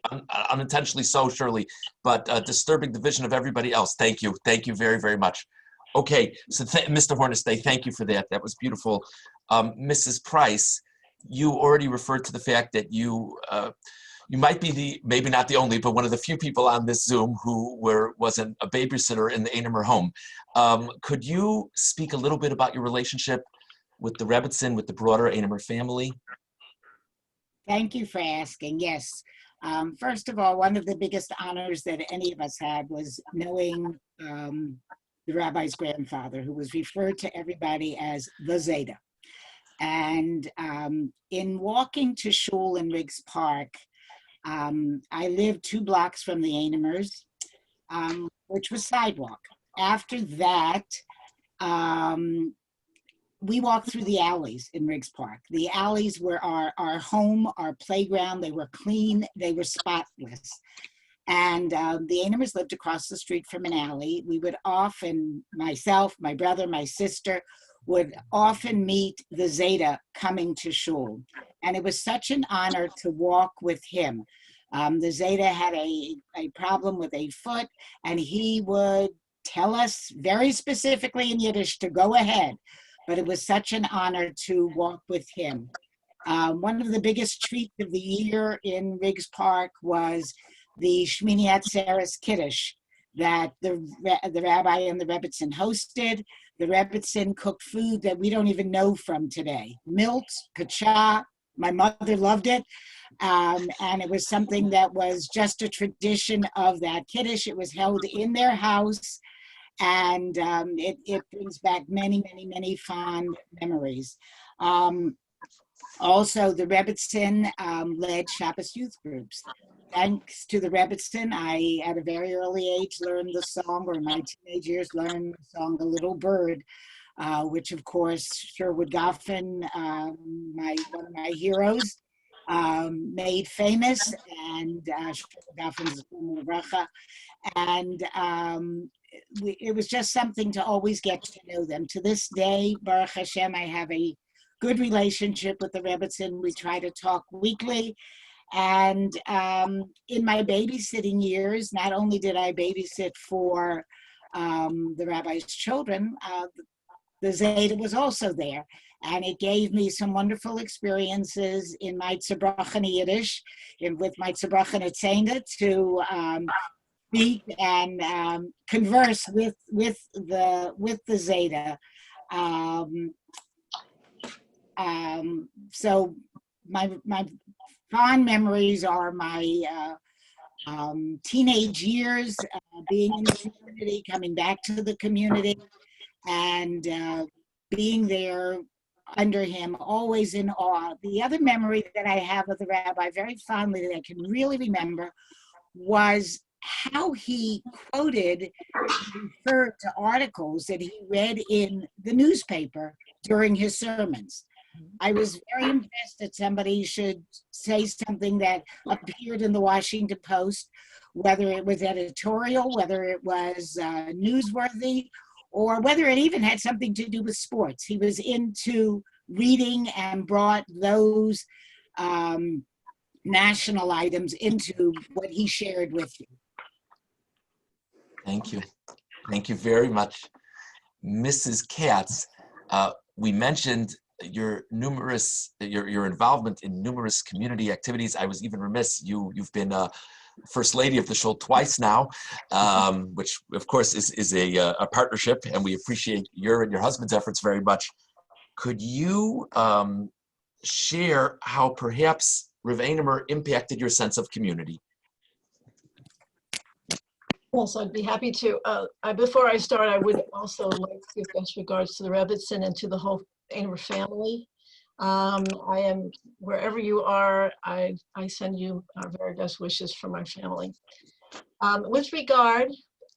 unintentionally so, surely, but disturbing the vision of everybody else. Thank you. Thank you very, very much. Okay, so Mr. Hornestay, thank you for that. That was beautiful. Mrs. Price, you already referred to the fact that you might be maybe not the only, but one of the few people on this Zoom who wasn't a babysitter in the Anemer home. Could you speak a little bit about your relationship with the Rebbitzin, with the broader Anemer family? Thank you for asking. Yes. First of all, one of the biggest honors that any of us had was knowing the rabbi's grandfather, who was referred to everybody as the Zeta. And in walking to shul in Riggs Park, I lived 2 blocks from the Anemers, which was sidewalk. After that, we walked through the alleys in Riggs Park. The alleys were our home, our playground. They were clean, they were spotless. And the Anemers lived across the street from an alley. We would often, myself, my brother, my sister, would often meet the Zeta coming to shul. And it was such an honor to walk with him. The Zeta had a problem with a foot, and he would tell us very specifically in Yiddish to go ahead. But it was such an honor to walk with him. One of the biggest treats of the year in Riggs Park was the Shmini Atzeres Kiddush that the rabbi and the Rebbitzin hosted. The Rebbitzin cooked food that we don't even know from today. Milt, kacha, my mother loved it. And it was something that was just a tradition of that Kiddush. It was held in their house. And it brings back many, many, many fond memories. Also, the Rebbitzin led Shabbos youth groups. Thanks to the Rebbitzin, I, at a very early age, learned the song, or in my teenage years, learned the song, The Little Bird, which, of course, Sherwood Goffin, one of my heroes, made famous, and Sherwood Goffin's Bracha. And it was just something to always get to know them. To this day, Baruch Hashem, I have a good relationship with the Rebbitzin. We try to talk weekly. And in my babysitting years, not only did I babysit for the rabbi's children, the Zeta was also there. And it gave me some wonderful experiences in my Tzibrochen Yiddish, with my Tzibrochen Etzenda, to speak and converse with the Zeta. So my fond memories are my teenage years, being in the community, coming back to the community, and being there under him, always in awe. The other memory that I have of the rabbi very fondly that I can really remember was how he quoted and referred to articles that he read in the newspaper during his sermons. I was very impressed that somebody should say something that appeared in the Washington Post, whether it was editorial, whether it was newsworthy, or whether it even had something to do with sports. He was into reading and brought those national items into what he shared with you. Thank you. Thank you very much. Mrs. Katz, we mentioned your involvement in numerous community activities. I was even remiss, you've been First Lady of the Shul twice now, which of course is a partnership, and we appreciate your and your husband's efforts very much. Could you share how perhaps Rav Anemer impacted your sense of community? Yes, I'd be happy to. Before I start, I would also like to give best regards to the Rebbitzin and to the whole Anemer family. I am, wherever you are, I send you our very best wishes for my family. With regard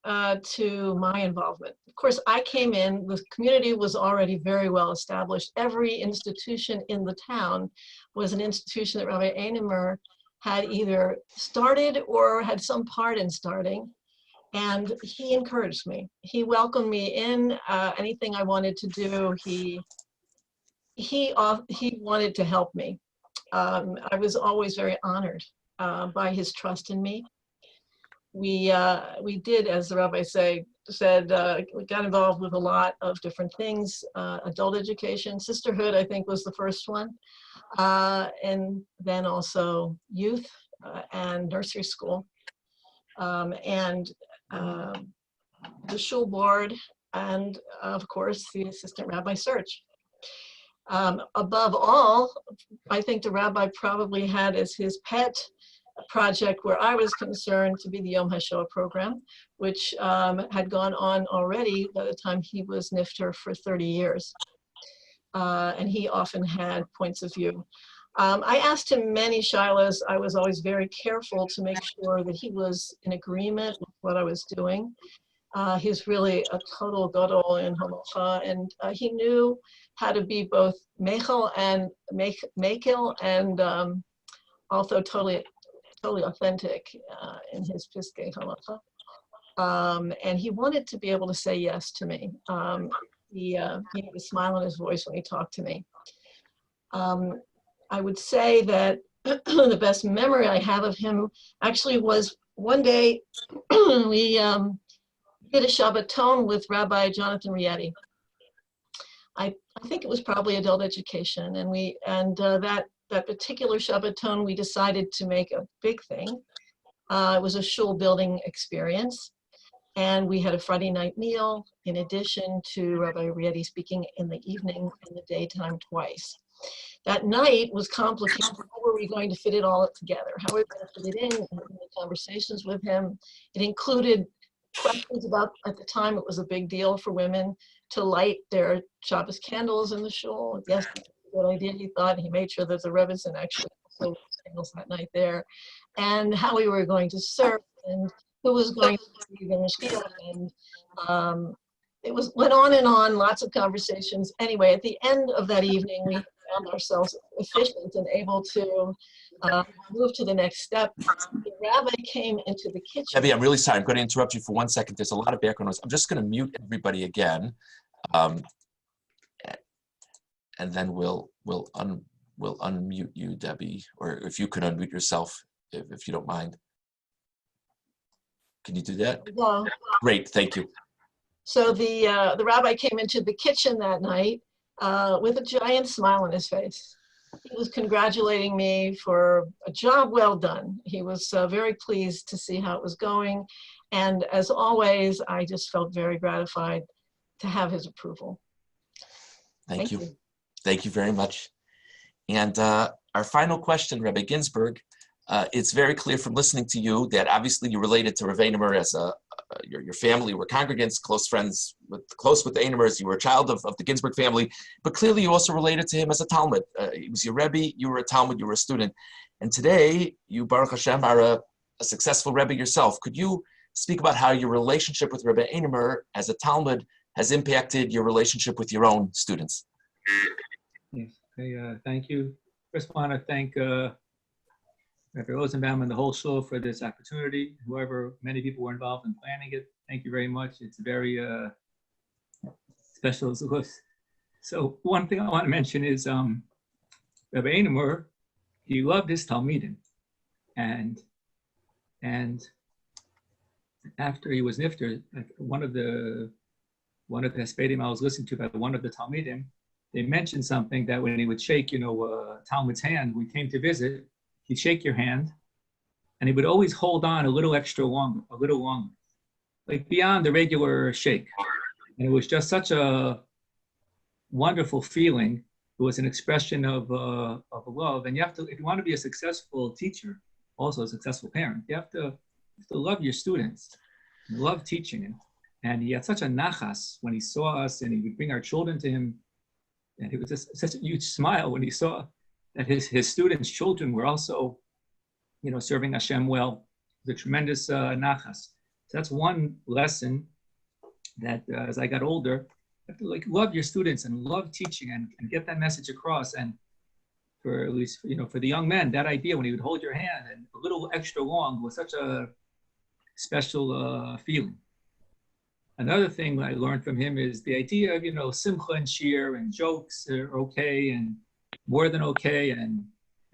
to my involvement, of course, I came in, the community was already very well established. Every institution in the town was an institution that Rabbi Anemer had either started or had some part in starting. And he encouraged me. He welcomed me in. Anything I wanted to do, he wanted to help me. I was always very honored by his trust in me. We did, as the rabbi said, we got involved with a lot of different things. Adult education, sisterhood, I think, was the first one. And then also youth and nursery school. And the shul board, and of course, the assistant rabbi search. Above all, I think the rabbi probably had as his pet project where I was concerned to be the Yom HaShoah program, which had gone on already by the time he was nifter for 30 years. And he often had points of view. I asked him many shilas. I was always very careful to make sure that he was in agreement with what I was doing. He's really a total gadol in halacha, and he knew how to be both mechel and mekel, and also totally authentic in his piskei halacha. And he wanted to be able to say yes to me. He had a smile on his voice when he talked to me. I would say that the best memory I have of him actually was one day we did a Shabbaton with Rabbi Jonathan Rietti. I think it was probably adult education, and that particular Shabbaton we decided to make a big thing. It was a shul building experience, and we had a Friday night meal in addition to Rabbi Rietti speaking in the evening and the daytime twice. That night was complicated. How were we going to fit it all together? How were we going to fit it in? Having conversations with him. It included questions about, at the time it was a big deal for women to light their Shabbos candles in the shul. Yes, that's a good idea, he thought. He made sure that the Rebbetzin actually also lit candles that night there. And how we were going to serve, and who was going to be the mashgiach, and it went on and on, lots of conversations. Anyway, at the end of that evening, we found ourselves efficient and able to move to the next step. The rabbi came into the kitchen. Debbie, I'm really sorry. I'm going to interrupt you for 1 second. There's a lot of background noise. I'm just going to mute everybody again, and then we'll unmute you, Debbie, or if you could unmute yourself, if you don't mind. Can you do that? Yeah. Great, thank you. So the rabbi came into the kitchen that night with a giant smile on his face. He was congratulating me for a job well done. He was very pleased to see how it was going. And as always, I just felt very gratified to have his approval. Thank you. Thank you very much. And our final question, Rabbi Ginsburg, it's very clear from listening to you that obviously you're related to Rav Anemer as your family were congregants, close with the Anemers. You were a child of the Ginsburg family, but clearly you also related to him as a Talmud. He was your Rebbe, you were a Talmud, you were a student. And today, you, Baruch Hashem, are a successful Rebbe yourself. Could you speak about how your relationship with Rabbi Anemer as a Talmud has impacted your relationship with your own students? Yes. Okay, thank you. First, I want to thank Rabbi Rosenbaum and the whole shul for this opportunity. Whoever, many people were involved in planning it. Thank you very much. It's very special. So one thing I want to mention is Rabbi Anemer, he loved his Talmidim, and after he was nifter, one of the hespedim I was listening to by one of the Talmidim, they mentioned something that when he would shake, Talmud's hand, we came to visit. He'd shake your hand, and he would always hold on a little longer, like beyond the regular shake. And it was just such a wonderful feeling. It was an expression of love. And you have to, if you want to be a successful teacher, also a successful parent, you have to love your students, and love teaching. And he had such a nachas when he saw us, and he would bring our children to him. And it was just such a huge smile when he saw that his students' children were also, serving Hashem well. The tremendous nachas. So that's one lesson that as I got older, you have to love your students and love teaching and get that message across. And for at least, for the young men, that idea when he would hold your hand and a little extra long was such a special feeling. Another thing I learned from him is the idea of, simcha and cheer and jokes are okay and more than okay. And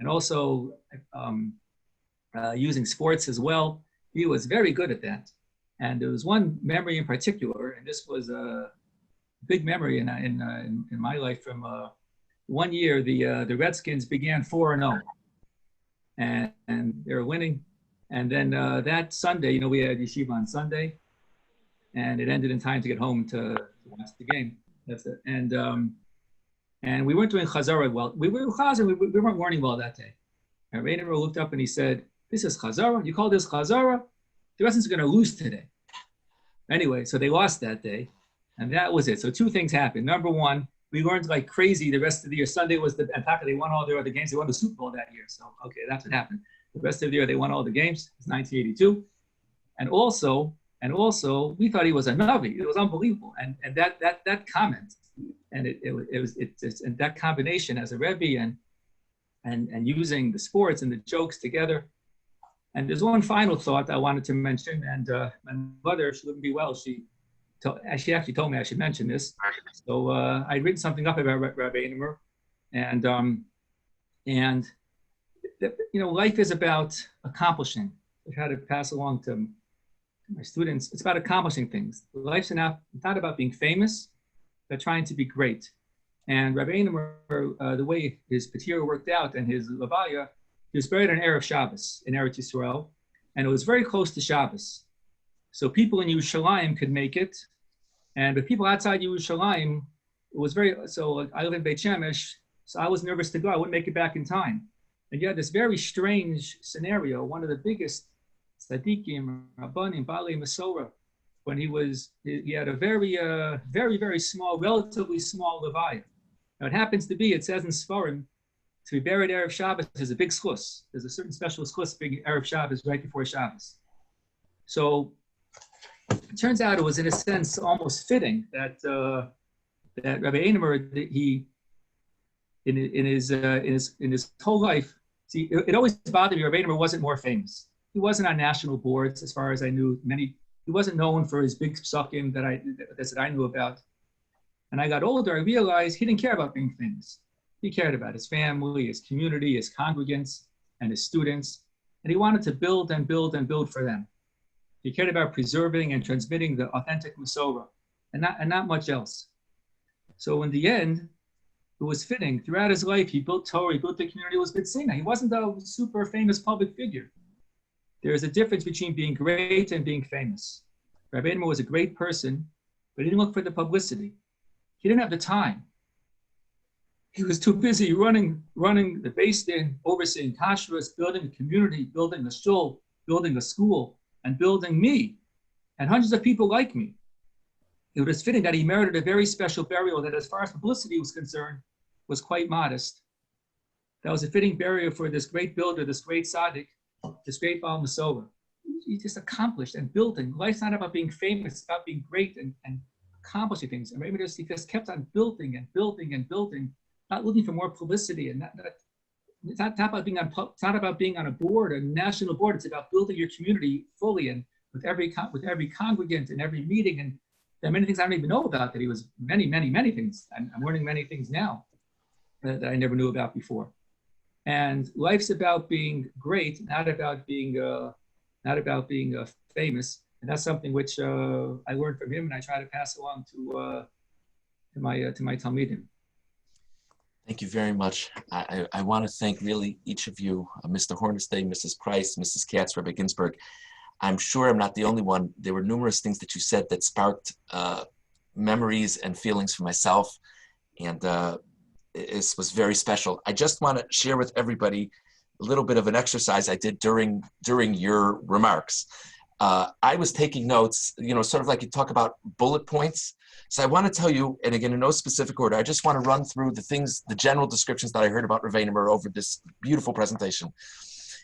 also using sports as well. He was very good at that. And there was one memory in particular, and this was a big memory in my life from one year, the Redskins began 4-0 and they were winning. And then that Sunday, we had yeshiva on Sunday, and it ended in time to get home to watch the game. That's it. And we weren't doing chazara well. We weren't learning well that day. And Anemer looked up and he said, "This is chazara? You call this chazara? The Redskins are going to lose today." Anyway, so they lost that day, and that was it. So two things happened. Number one, we learned like crazy the rest of the year. Sunday was in fact, they won all their other games. They won the Super Bowl that year. So, okay, that's what happened. The rest of the year, they won all the games. It's 1982. And also, we thought he was a Navi. It was unbelievable. And that comment, and and that combination as a Rabbi and using the sports and the jokes together. And there's one final thought I wanted to mention. And my mother, she wouldn't be well. She actually told me I should mention this. So I'd written something up about Rabbi Anemer, and life is about accomplishing. I try to pass along to my students. It's about accomplishing things. Life's not about being famous, but trying to be great. And Rabbi Anemer, the way his patira worked out and his levaya, he was buried on Erev Shabbos in Eretz Yisrael, and it was very close to Shabbos. So people in Yerushalayim could make it, but people outside Yerushalayim, it was so I live in Beit Shemesh, so I was nervous to go. I wouldn't make it back in time. And you had this very strange scenario. One of the biggest tzaddikim, rabbanim, balei Masorah, when he had a very, very small, relatively small levaya. Now it happens to be, it says in Sfarim, to be buried Erev Shabbos is a big schus. There's a certain special schus being Erev Shabbos right before Shabbos. So it turns out it was in a sense almost fitting that Rabbi Anemer, he in his whole life. See, it always bothered me. Rabbi Anemer wasn't more famous. He wasn't on national boards, as far as I knew. He wasn't known for his big psukim that I knew about. And I got older, I realized he didn't care about being famous. He cared about his family, his community, his congregants, and his students. And he wanted to build and build and build for them. He cared about preserving and transmitting the authentic Masorah, and not much else. So in the end, it was fitting. Throughout his life, he built Torah, he built the community, was B'tzina. He wasn't a super famous public figure. There is a difference between being great and being famous. Rabbi Anemer was a great person, but he didn't look for the publicity. He didn't have the time. He was too busy running the Beis Din, overseeing kashrus, building a community, building a shul, building a school, and building me, and hundreds of people like me. It was fitting that he merited a very special burial that, as far as publicity was concerned, was quite modest. That was a fitting burial for this great builder, this great tzaddik, this great Baal Masorah. He just accomplished and building. Life's not about being famous, it's about being great and accomplishing things. And maybe he just kept on building and building and building, not looking for more publicity. And it's not about being on a board, a national board. It's about building your community fully and with every congregant and every meeting. And there are many things I don't even know about that he was many, many, many things. I'm learning many things now that I never knew about before. And life's about being great, not about being famous. And that's something which I learned from him, and I try to pass along to my talmidim. Thank you very much. I want to thank really each of you, Mr. Hornestay, Mrs. Price, Mrs. Katz, Rabbi Ginsburg. I'm sure I'm not the only one. There were numerous things that you said that sparked memories and feelings for myself, and it was very special. I just want to share with everybody a little bit of an exercise I did during your remarks. I was taking notes, sort of like you talk about bullet points. So I want to tell you, and again, in no specific order, I just want to run through the general descriptions that I heard about Rav Anemer over this beautiful presentation.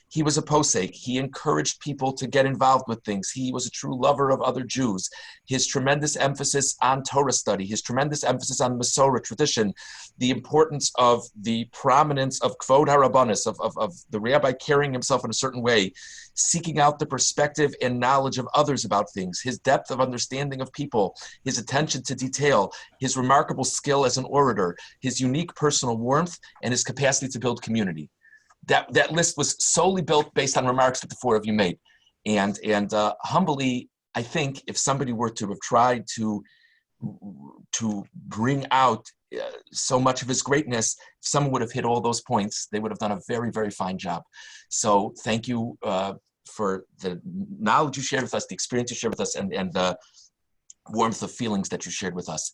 He was a posek. He encouraged people to get involved with things. He was a true lover of other Jews. His tremendous emphasis on Torah study, his tremendous emphasis on Masorah tradition, the importance of the prominence of Kvod HaRabbanis, of the rabbi carrying himself in a certain way, seeking out the perspective and knowledge of others about things, his depth of understanding of people, his attention to detail, his remarkable skill as an orator, his unique personal warmth, and his capacity to build community. That list was solely built based on remarks that the four of you made. And humbly, I think if somebody were to have tried to bring out so much of his greatness, if someone would have hit all those points, they would have done a very, very fine job. So thank you for the knowledge you shared with us, the experience you shared with us, and the warmth of feelings that you shared with us.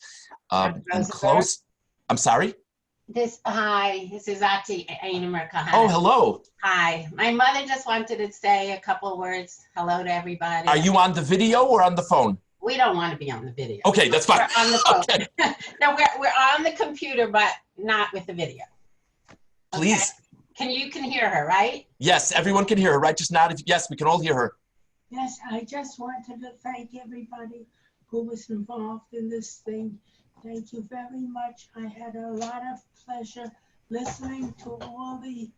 In close, I'm sorry? Hi, this is Ati Anemer. Oh, hello. Hi. My mother just wanted to say a couple of words. Hello to everybody. Are you on the video or on the phone? We don't want to be on the video. Okay, that's fine. We're on the phone. Okay. No, we're on the computer, but not with the video. Please. Okay? You can hear her, right? Yes, everyone can hear her, right? Just nod. Yes, we can all hear her. Yes, I just wanted to thank everybody who was involved in this thing. Thank you very much. I had a lot of pleasure listening to all it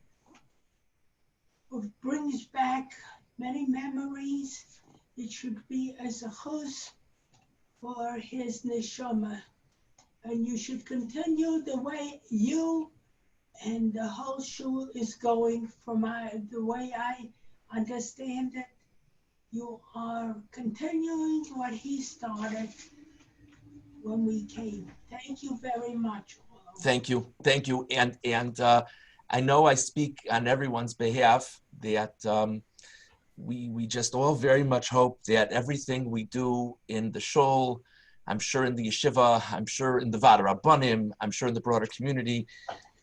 brings back many memories. It should be as a chus for his neshama. And you should continue the way you and the whole shul is going. From the way I understand it, you are continuing what he started when we came. Thank you very much. Thank you. And I know I speak on everyone's behalf that we just all very much hope that everything we do in the shul, I'm sure in the yeshiva, I'm sure in the Vada Rabbanim, I'm sure in the broader community,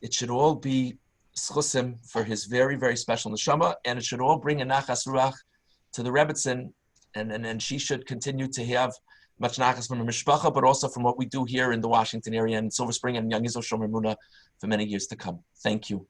it should all be schusim for his very, very special neshama, and it should all bring a nachas ruach to the Rebbitzin, and she should continue to have much nachas from her mishpacha, but also from what we do here in the Washington area and Silver Spring and Young Israel Shomer Muna for many years to come. Thank you.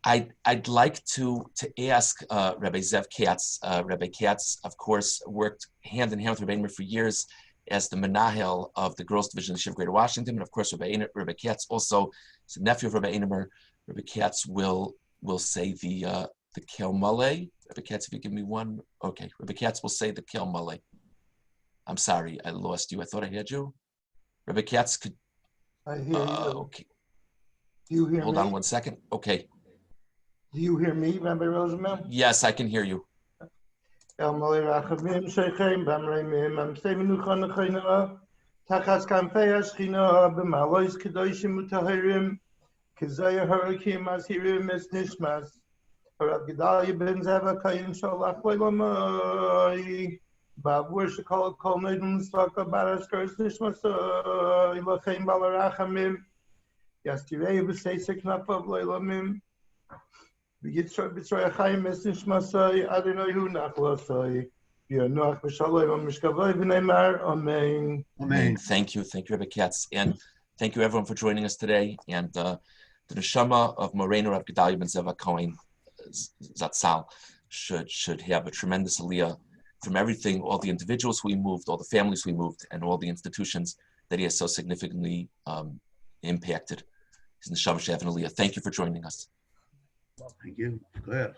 I'd like to ask Rabbi Zev Katz. Rabbi Katz, of course, worked hand in hand with Rabbi Anemer for years as the menahel of the Girls Division of the Yeshiva of Greater Washington, and of course Rabbi Katz also is a nephew of Rabbi Anemer. Rabbi Katz will say the Kel Malay. Rabbi Katz, if you give me one, okay. Rabbi Katz will say the Kel Malay. I'm sorry, I lost you. I thought I had you. Rabbi Katz could. I hear you. Okay. Do you hear me? Hold on 1 second. Okay. Do you hear me, Rabbi Rosenbaum? Yes, I can hear you. Bavur shekol kol neidun staka baraskars nishmasa ilachem balarachamim yastirei v'seisek nafav leilamim v'yitzroy achayim es nishmasai adonai hu nachlasai v'yonuach v'shalom mishkavai v'neimar amen. Amen. Thank you, Rabbi Katz, and thank you everyone for joining us today. And the neshama of Moreno Rav Gedalia ben Zeva Cohen Zatzal should have a tremendous aliyah from everything, all the individuals we moved, all the families we moved, and all the institutions that he has so significantly impacted. His neshama should have an aliyah. Thank you for joining us. Thank you. Good.